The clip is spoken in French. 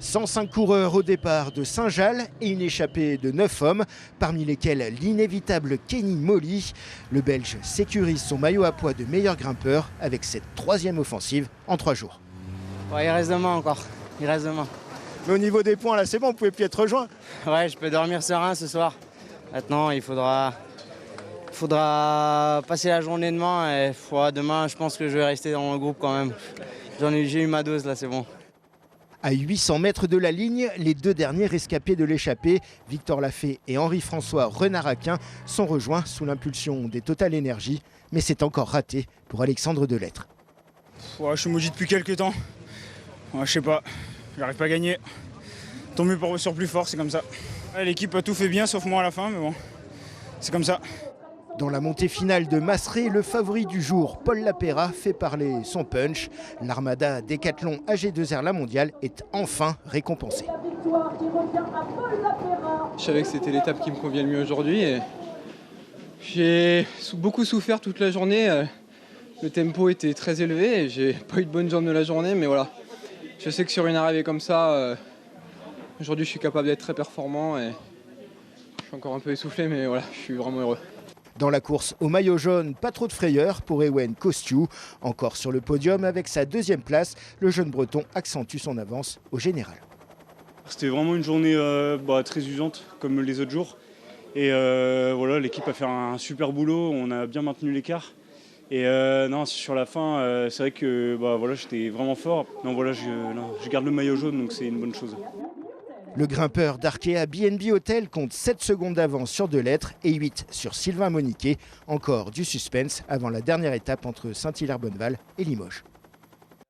105 coureurs au départ de Saint-Jalles et une échappée de 9 hommes, parmi lesquels l'inévitable Kenny Molly. Le Belge sécurise son maillot à poids de meilleur grimpeur avec cette troisième offensive en 3 jours. Ouais, il reste demain encore, il reste demain. Mais au niveau des points, là c'est bon, vous pouvez plus être rejoint. Ouais, je peux dormir serein ce soir. Maintenant, il faudra passer la journée demain. Et demain, je pense que je vais rester dans le groupe quand même. J'ai eu ma dose là, c'est bon. À 800 mètres de la ligne, les 2 derniers rescapés de l'échappée, Victor Lafay et Henri-François Renard-Aquin, sont rejoints sous l'impulsion des Total Energy. Mais c'est encore raté pour Alexandre Delettre. Ouais, je suis maudit depuis quelques temps. Ouais, je sais pas, j'arrive pas à gagner. Tant mieux sur plus fort, c'est comme ça. Ouais, l'équipe a tout fait bien sauf moi à la fin, mais bon, c'est comme ça. Dans la montée finale de Masseray, le favori du jour, Paul Lapéra, fait parler son punch. L'armada Décathlon AG2R La Mondiale est enfin récompensée. Je savais que c'était l'étape qui me convient le mieux aujourd'hui. J'ai beaucoup souffert toute la journée. Le tempo était très élevé et j'ai pas eu de bonnes jambes de la journée, mais voilà. Je sais que sur une arrivée comme ça, aujourd'hui je suis capable d'être très performant et je suis encore un peu essoufflé, mais voilà, je suis vraiment heureux. Dans la course au maillot jaune, pas trop de frayeur pour Ewen Kostiou. Encore sur le podium avec sa 2e place, le jeune breton accentue son avance au général. C'était vraiment une journée très usante comme les autres jours. Et voilà, l'équipe a fait un super boulot, on a bien maintenu l'écart. Et non, sur la fin, c'est vrai que voilà, j'étais vraiment fort. Non, voilà, je garde le maillot jaune, donc c'est une bonne chose. Le grimpeur d'Arkea BNB Hotel compte 7 secondes d'avance sur Delettre et 8 sur Sylvain Moniquet. Encore du suspense avant la dernière étape entre Saint-Hilaire-Bonneval et Limoges.